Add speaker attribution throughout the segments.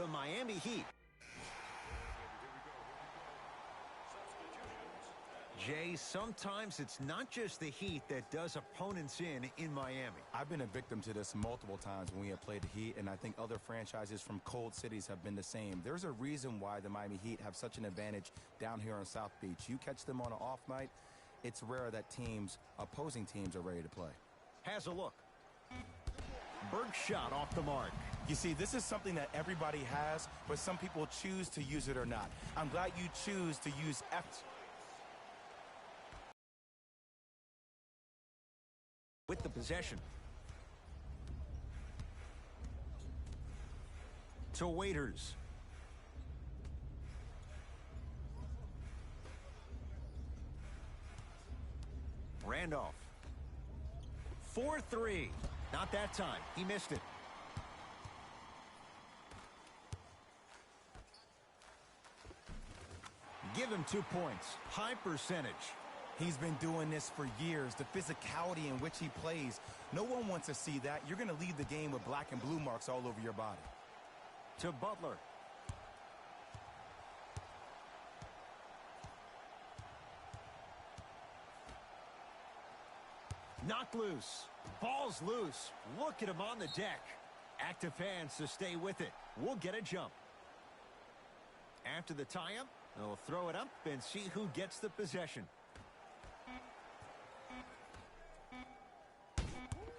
Speaker 1: the Miami Heat. Jay, sometimes it's not just the Heat that does opponents in Miami.
Speaker 2: I've been a victim to this multiple times when we have played the Heat, and I think other franchises from cold cities have been the same. There's a reason why the Miami Heat have such an advantage down here on South Beach. You catch them on an off night, it's rare that opposing teams are ready to play.
Speaker 1: Has a look. Berg shot off the mark.
Speaker 2: You see, this is something that everybody has, but some people choose to use it or not. I'm glad you choose to use F.
Speaker 1: With the possession. To Waiters. Randolph. 4-3. Not that time. He missed it. Give him 2 points. High percentage.
Speaker 2: He's been doing this for years. The physicality in which he plays, no one wants to see that. You're going to leave the game with black and blue marks all over your body.
Speaker 1: To Butler. Knocked loose. Ball's loose. Look at him on the deck. Active hands to stay with it. We'll get a jump. After the tie-up, they'll throw it up and see who gets the possession.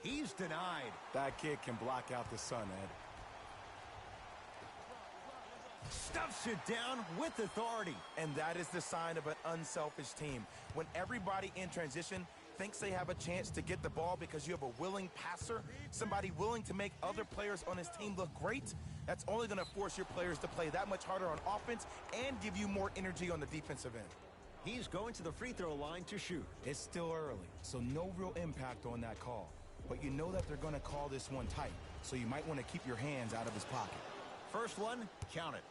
Speaker 1: He's denied.
Speaker 2: That kid can block out the sun, Ed.
Speaker 1: Stuffs it down with authority.
Speaker 2: And that is the sign of an unselfish team. When everybody in transition thinks they have a chance to get the ball because you have a willing passer, somebody willing to make other players on his team look great, that's only going to force your players to play that much harder on offense and give you more energy on the defensive end.
Speaker 1: He's going to the free throw line to shoot.
Speaker 2: It's still early, so no real impact on that call. But you know that they're going to call this one tight, so you might want to keep your hands out of his pocket.
Speaker 1: First one, count it.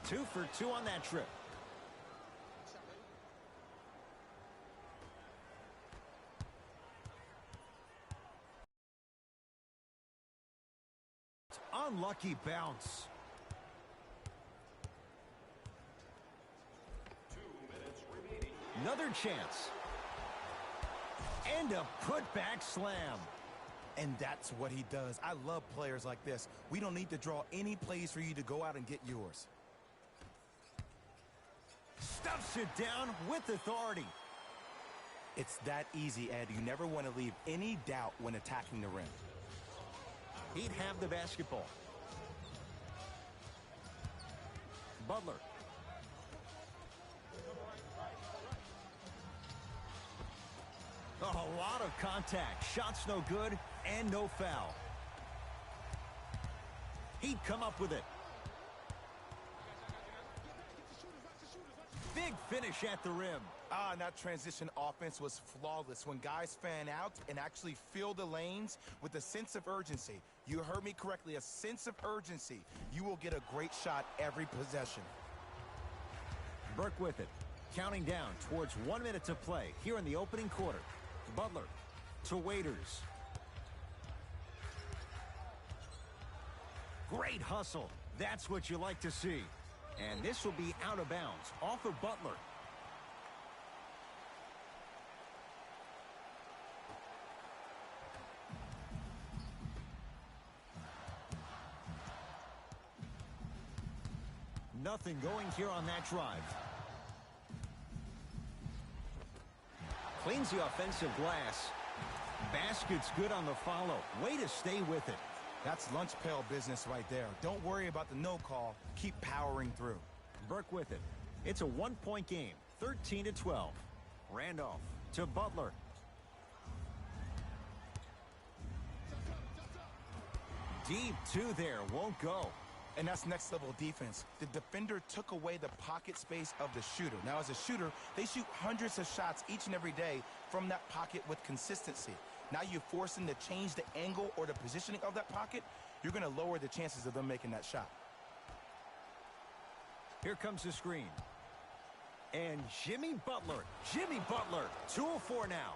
Speaker 1: 2 for 2 on that trip. Unlucky bounce.
Speaker 3: 2 minutes remaining.
Speaker 1: Another chance. And a putback slam.
Speaker 2: And that's what he does. I love players like this. We don't need to draw any plays for you to go out and get yours.
Speaker 1: Stuffs it down with authority.
Speaker 2: It's that easy, Ed. You never want to leave any doubt when attacking the rim.
Speaker 1: He'd have the basketball. Butler. A lot of contact. Shots no good and no foul. He'd come up with it. Big finish at the rim.
Speaker 2: And that transition offense was flawless when guys fan out and actually fill the lanes with a sense of urgency. You heard me correctly, a sense of urgency. You will get a great shot every possession.
Speaker 1: Burke with it. Counting down towards 1 minute to play here in the opening quarter. Butler to Waiters. Great hustle. That's what you like to see. And this will be out of bounds off of Butler. Nothing going here on that drive. Cleans the offensive glass. Basket's good on the follow. Way to stay with it.
Speaker 2: That's lunch pail business right there. Don't worry about the no call. Keep powering through.
Speaker 1: Burke with it. It's a 1-point game. 13-12. Randolph to Butler. Deep two there. Won't go.
Speaker 2: And that's next level defense. The defender took away the pocket space of the shooter. Now, as a shooter, they shoot hundreds of shots each and every day from that pocket with consistency. Now you force them to change the angle or the positioning of that pocket. You're going to lower the chances of them making that shot.
Speaker 1: Here comes the screen. And Jimmy Butler. 2-of-4 now.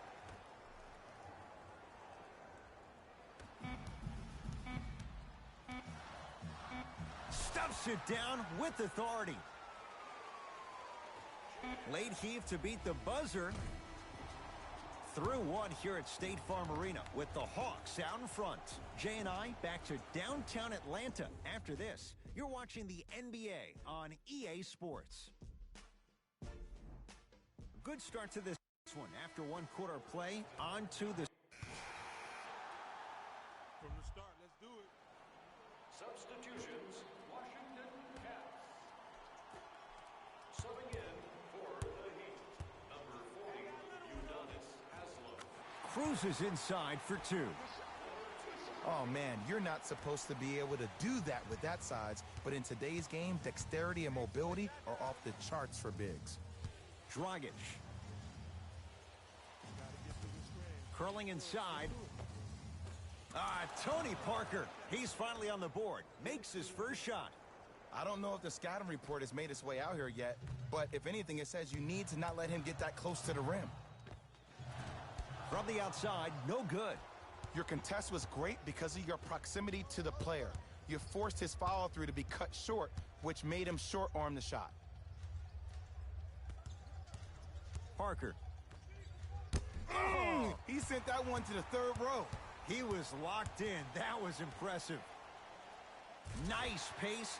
Speaker 1: Stuffs it down with authority. Late heave to beat the buzzer. Through one here at State Farm Arena with the Hawks out in front. Jay and I back to downtown Atlanta after this. You're watching the NBA on EA Sports. Good start to this one after one quarter play. On to the...
Speaker 3: From the start, let's do it.
Speaker 4: Substitutions, Washington Cats. Subbing in for the Heat, number 40, Udonis Haslem.
Speaker 1: Cruises inside for two.
Speaker 2: Oh, man, you're not supposed to be able to do that with that size, but in today's game, dexterity and mobility are off the charts for bigs.
Speaker 1: Dragic. Curling inside. Tony Parker. He's finally on the board. Makes his first shot.
Speaker 2: I don't know if the scouting report has made its way out here yet, but if anything, it says you need to not let him get that close to the rim.
Speaker 1: From the outside, no good.
Speaker 2: Your contest was great because of your proximity to the player. You forced his follow-through to be cut short, which made him short-arm the shot.
Speaker 1: Parker.
Speaker 2: He sent that one to the third row.
Speaker 1: He was locked in. That was impressive. Nice pace.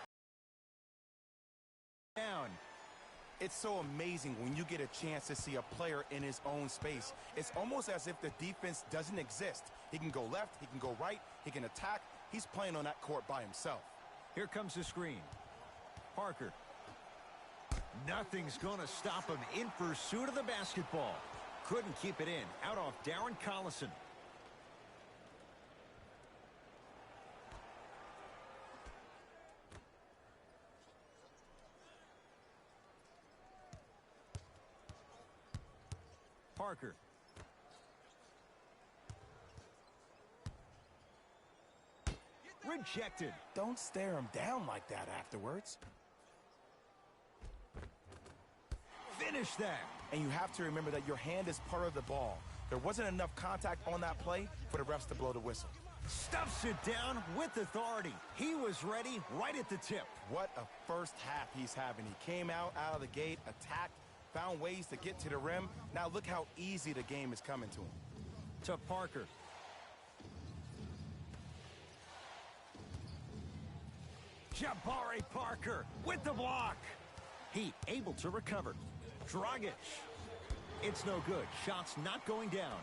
Speaker 1: Down.
Speaker 2: It's so amazing when you get a chance to see a player in his own space. It's almost as if the defense doesn't exist. He can go left, he can go right, he can attack. He's playing on that court by himself.
Speaker 1: Here comes the screen. Parker. Nothing's going to stop him in pursuit of the basketball. Couldn't keep it in. Out off Darren Collison. Parker. Rejected.
Speaker 2: Don't stare him down like that afterwards.
Speaker 1: Finish that.
Speaker 2: And you have to remember that your hand is part of the ball. There wasn't enough contact on that play for the refs to blow the whistle.
Speaker 1: Stuffs it down with authority. He was ready right at the tip.
Speaker 2: What a first half he's having. He came out of the gate, attacked, found ways to get to the rim. Now look how easy the game is coming to him.
Speaker 1: To Parker. Jabari Parker with the block. He able to recover. Dragic. It's no good. Shots not going down.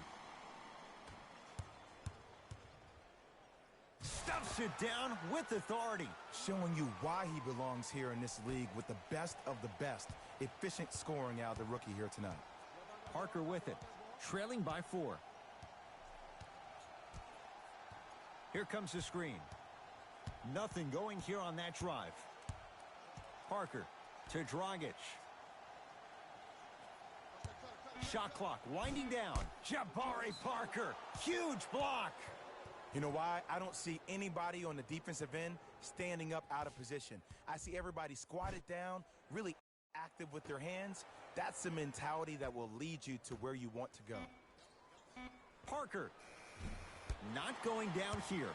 Speaker 1: Stuffs it down with authority.
Speaker 2: Showing you why he belongs here in this league with the best of the best. Efficient scoring out of the rookie here tonight.
Speaker 1: Parker with it. Trailing by 4. Here comes the screen. Nothing going here on that drive. Parker to Dragic. Shot clock winding down. Jabari Parker. Huge block.
Speaker 2: You know why? I don't see anybody on the defensive end standing up out of position. I see everybody squatted down, really active with their hands. That's the mentality that will lead you to where you want to go.
Speaker 1: Parker. Not going down here.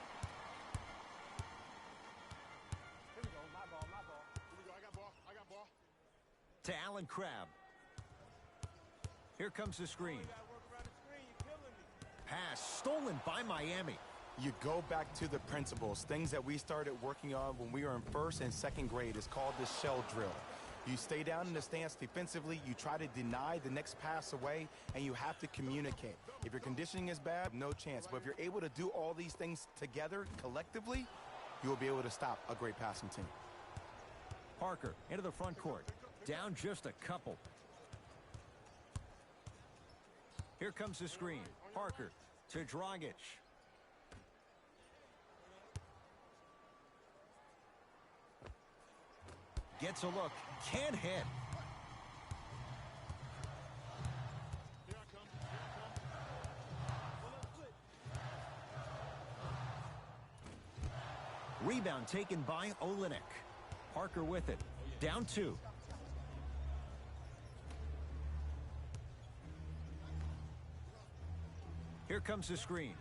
Speaker 3: Here we go. My ball. Here we go. I got ball.
Speaker 1: To Allen Crabbe. Here comes the screen. Pass stolen by Miami.
Speaker 2: You go back to the principles, things that we started working on when we were in first and second grade. It's called the shell drill. You stay down in the stance defensively, you try to deny the next pass away, and you have to communicate. If your conditioning is bad, no chance. But if you're able to do all these things together, collectively, you will be able to stop a great passing team.
Speaker 1: Parker into the front court. Down just a couple. Here comes the screen. Parker to Dragic. Gets a look. Can't hit.
Speaker 3: Here I come.
Speaker 1: Rebound taken by Olenek. Parker with it. Down 2. Here comes the screen.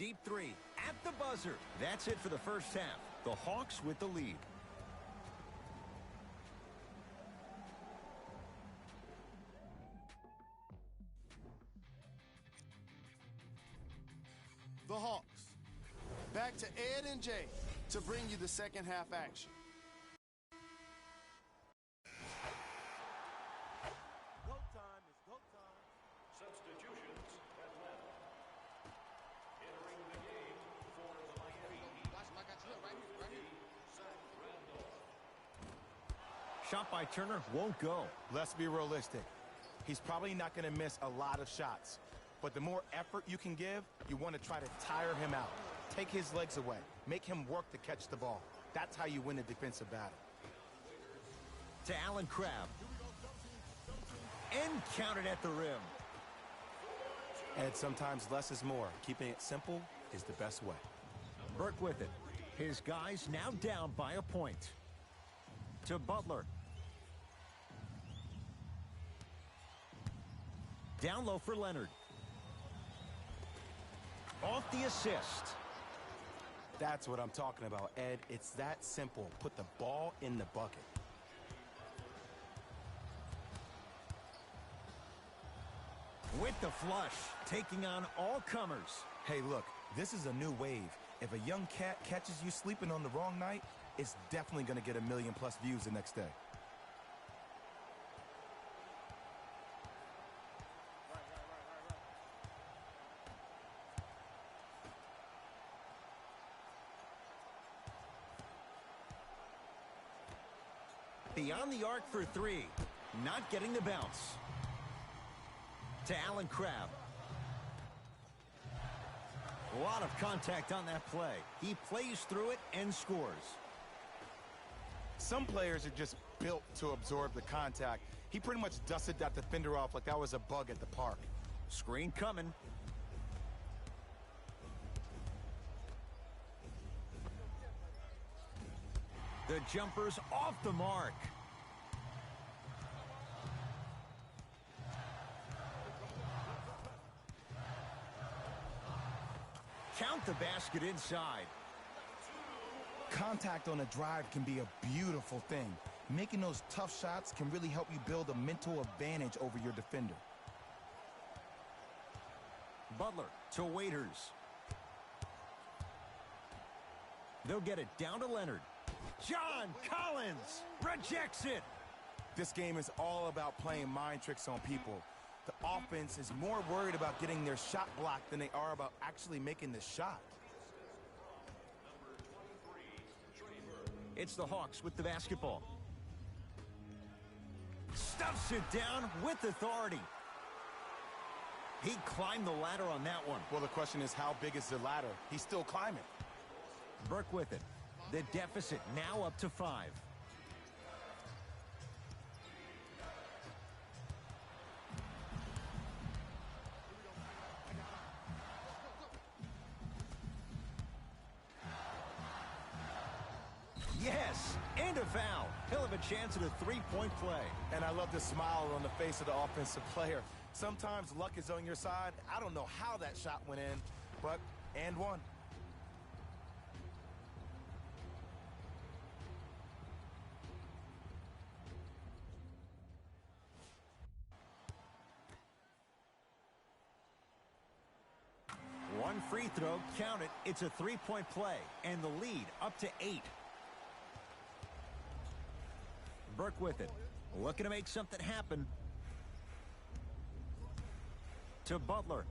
Speaker 1: Deep three at the buzzer. That's it for the first half. The Hawks with the lead.
Speaker 5: The Hawks. Back to Ed and Jay to bring you the second half action.
Speaker 2: Go time is go time.
Speaker 4: Substitutions have left. Entering the game for the Miami Heat. Zach Randolph.
Speaker 1: Shot by Turner won't go.
Speaker 2: Let's be realistic. He's probably not going to miss a lot of shots. But the more effort you can give, you want to try to tire him out. Take his legs away. Make him work to catch the ball. That's how you win a defensive battle.
Speaker 1: To Allen Crabbe. And counted at the rim.
Speaker 2: And sometimes less is more. Keeping it simple is the best way.
Speaker 1: Burke with it. His guys now down by a point. To Butler. Down low for Leonard. Off the assist.
Speaker 2: That's what I'm talking about, Ed. It's that simple. Put the ball in the bucket.
Speaker 1: With the flush, taking on all comers.
Speaker 2: Hey, look, this is a new wave. If a young cat catches you sleeping on the wrong night, it's definitely going to get 1 million+ views the next day.
Speaker 1: Beyond the arc for three. Not getting the bounce. To Allen Crabbe. A lot of contact on that play. He plays through it and scores.
Speaker 2: Some players are just built to absorb the contact. He pretty much dusted that defender off like that was a bug at the park.
Speaker 1: Screen coming. The jumper's off the mark. Count the basket inside.
Speaker 2: Contact on a drive can be a beautiful thing. Making those tough shots can really help you build a mental advantage over your defender.
Speaker 1: Butler to Waiters. They'll get it down to Leonard. John Collins rejects it.
Speaker 2: This game is all about playing mind tricks on people. The offense is more worried about getting their shot blocked than they are about actually making the shot.
Speaker 1: It's the Hawks with the basketball. Stuffs it down with authority. He climbed the ladder on that one.
Speaker 2: Well, the question is, how big is the ladder? He's still climbing.
Speaker 1: Burke with it. The deficit now up to 5. Yes, and a foul. He'll have a chance at a 3-point play.
Speaker 2: And I love the smile on the face of the offensive player. Sometimes luck is on your side. I don't know how that shot went in, but and one.
Speaker 1: One free throw, count it. It's a 3-point play, and the lead up to 8. Burke with it. Looking to make something happen. To Butler.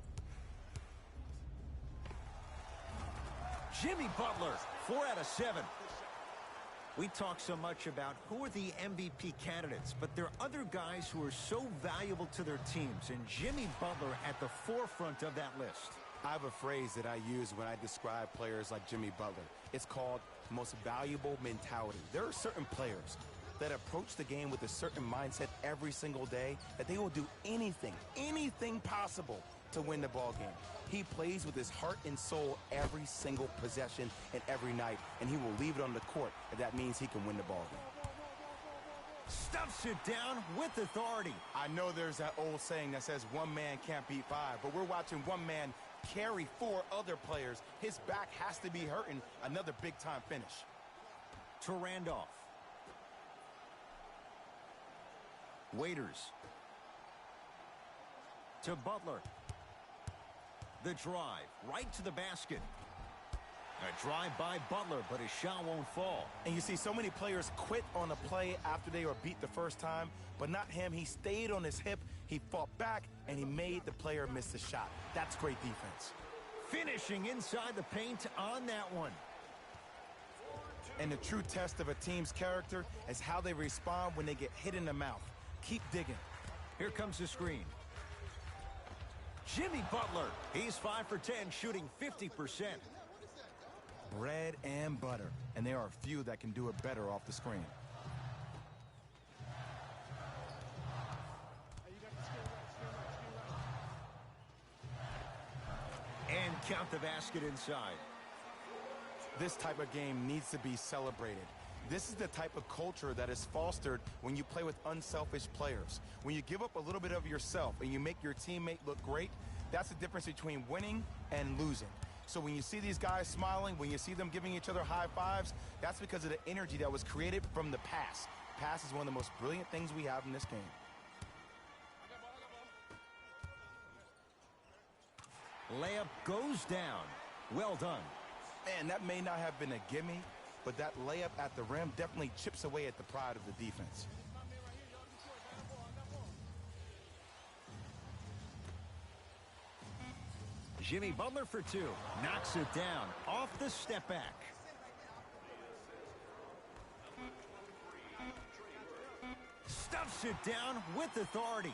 Speaker 1: Jimmy Butler, 4 out of 7. We talk so much about who are the MVP candidates, but there are other guys who are so valuable to their teams, and Jimmy Butler at the forefront of that list.
Speaker 2: I have a phrase that I use when I describe players like Jimmy Butler. It's called most valuable mentality. There are certain players that approach the game with a certain mindset every single day that they will do anything possible to win the ball game. He plays with his heart and soul every single possession and every night, and he will leave it on the court if that means he can win the ball game.
Speaker 1: Stuffs it down with authority.
Speaker 2: I know there's that old saying that says one man can't beat 5, but we're watching one man carry 4 other players. His back has to be hurting. Another big-time finish.
Speaker 1: To Randolph. Waiters. To Butler. The drive, right to the basket. A drive by Butler, but his shot won't fall.
Speaker 2: And you see so many players quit on a play after they were beat the first time, but not him. He stayed on his hip, he fought back, and he made the player miss the shot. That's great defense.
Speaker 1: Finishing inside the paint on that one.
Speaker 2: And the true test of a team's character is how they respond when they get hit in the mouth. Keep digging.
Speaker 1: Here comes the screen. Jimmy Butler. He's 5 for 10, shooting 50%.
Speaker 2: Bread and butter. And there are a few that can do it better off the screen.
Speaker 1: And count the basket inside.
Speaker 2: This type of game needs to be celebrated. This is the type of culture that is fostered when you play with unselfish players. When you give up a little bit of yourself and you make your teammate look great, that's the difference between winning and losing. So when you see these guys smiling, when you see them giving each other high fives, that's because of the energy that was created from the pass. Pass is one of the most brilliant things we have in this game.
Speaker 1: Layup goes down. Well done.
Speaker 2: Man, that may not have been a gimme, but that layup at the rim definitely chips away at the pride of the defense.
Speaker 1: Jimmy Butler for 2. Knocks it down off the step back. Stuffs it down with authority.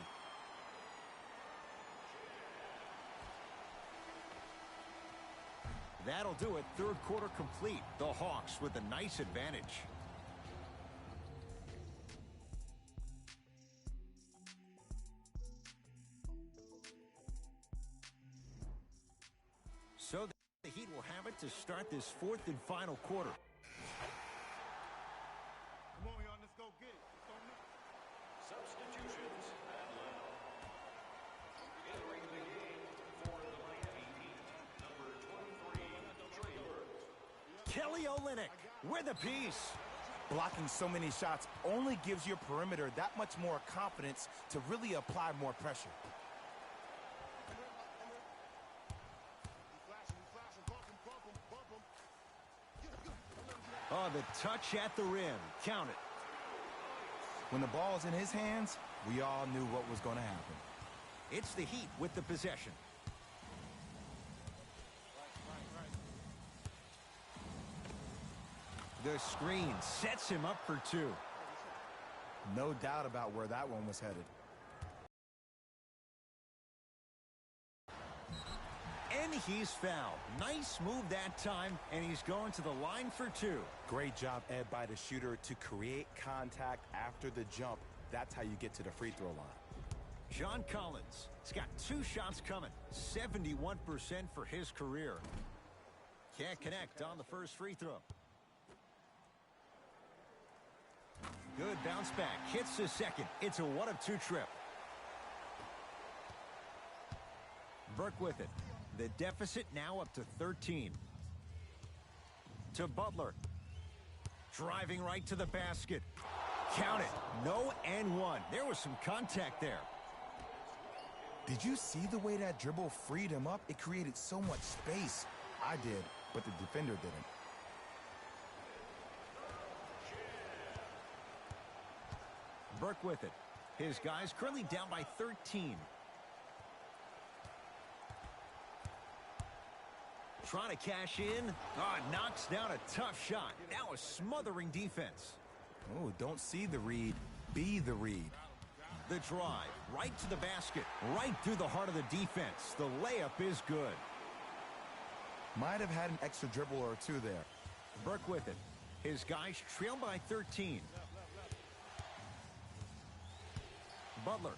Speaker 1: That'll do it. Third quarter complete. The Hawks with a nice advantage. So the Heat will have it to start this 4th and final quarter.
Speaker 3: Come on, y'all, let's go get it. It's on me.
Speaker 4: Substitutions at Atlanta. Entering the game for the Miami Heat, number 23, Trey Burke.
Speaker 1: Kelly Olynyk with a piece.
Speaker 2: Blocking so many shots only gives your perimeter that much more confidence to really apply more pressure.
Speaker 1: Oh, the touch at the rim. Count it.
Speaker 2: When the ball's in his hands, we all knew what was going to happen.
Speaker 1: It's the Heat with the possession. The screen sets him up for 2.
Speaker 2: No doubt about where that one was headed.
Speaker 1: And he's fouled. Nice move that time, and he's going to the line for 2.
Speaker 2: Great job, Ed, by the shooter to create contact after the jump. That's how you get to the free throw line.
Speaker 1: John Collins has got 2 shots coming. 71% for his career. Can't connect on the first free throw. Good bounce back. Hits the second. It's a 1 of 2 trip. Burke with it. The deficit now up to 13. To Butler. Driving right to the basket. Count it. No and 1. There was some contact there.
Speaker 2: Did you see the way that dribble freed him up? It created so much space. I did, but the defender didn't.
Speaker 1: Burke with it. His guys currently down by 13. Trying to cash in. Knocks down a tough shot. That was smothering defense.
Speaker 2: Oh, don't see the read. Be the read.
Speaker 1: The drive. Right to the basket. Right through the heart of the defense. The layup is good.
Speaker 2: Might have had an extra dribble or 2 there.
Speaker 1: Burke with it. His guys trail by 13. Butler.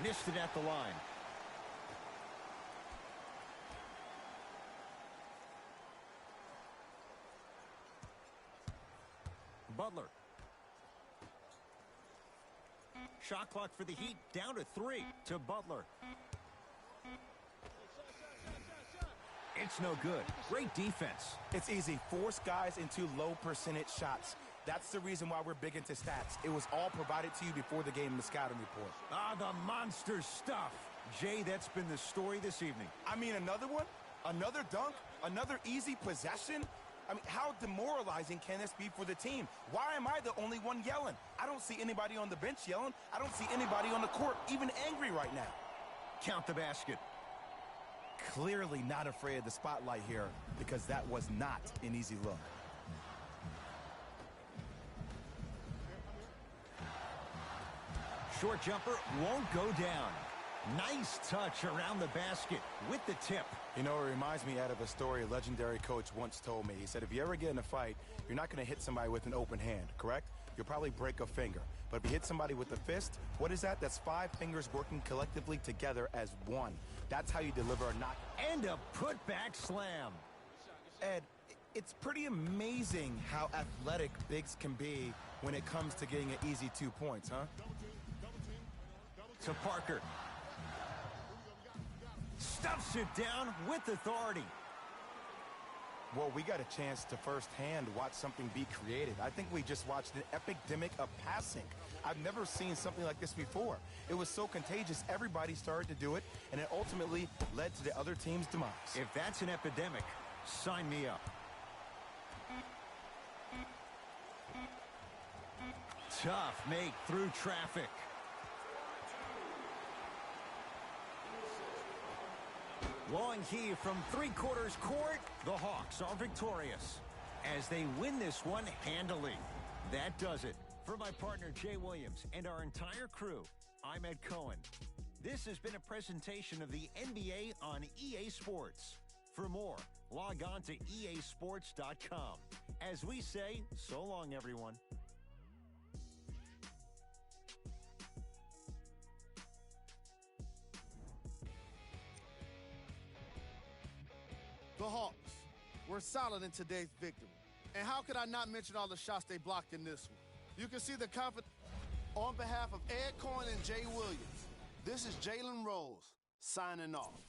Speaker 1: Missed it at the line. Butler. Shot clock for the Heat down to 3 to Butler. It's no good. Great defense.
Speaker 2: It's easy. Force guys into low percentage shots. That's the reason why we're big into stats. It was all provided to you before the game in the scouting report.
Speaker 1: Ah, the monster stuff. Jay, that's been the story this evening.
Speaker 2: I mean, another one? Another dunk? Another easy possession? I mean, how demoralizing can this be for the team? Why am I the only one yelling? I don't see anybody on the bench yelling. I don't see anybody on the court even angry right now.
Speaker 1: Count the basket.
Speaker 2: Clearly not afraid of the spotlight here because that was not an easy look.
Speaker 1: Short jumper won't go down. Nice touch around the basket with the tip.
Speaker 2: You know, it reminds me out of a story a legendary coach once told me. He said, if you ever get in a fight, you're not going to hit somebody with an open hand, correct? You'll probably break a finger. But if you hit somebody with a fist, what is that? That's 5 fingers working collectively together as one. That's how you deliver a knock.
Speaker 1: And a putback slam.
Speaker 2: Ed, it's pretty amazing how athletic bigs can be when it comes to getting an easy 2 points, huh?
Speaker 1: To Parker. Stuffs it down with authority.
Speaker 2: Well, we got a chance to firsthand watch something be created. I think we just watched an epidemic of passing. I've never seen something like this before. It was so contagious, everybody started to do it, and it ultimately led to the other team's demise.
Speaker 1: If that's an epidemic, sign me up. Tough make through traffic. Long heave from 3/4 court. The Hawks are victorious as they win this one handily. That does it. For my partner Jay Williams and our entire crew, I'm Ed Cohen. This has been a presentation of the NBA on EA Sports. For more, log on to easports.com. As we say, so long, everyone.
Speaker 5: The Hawks were solid in today's victory. And how could I not mention all the shots they blocked in this one? You can see the confidence. On behalf of Ed Cohen and Jay Williams, this is Jalen Rose signing off.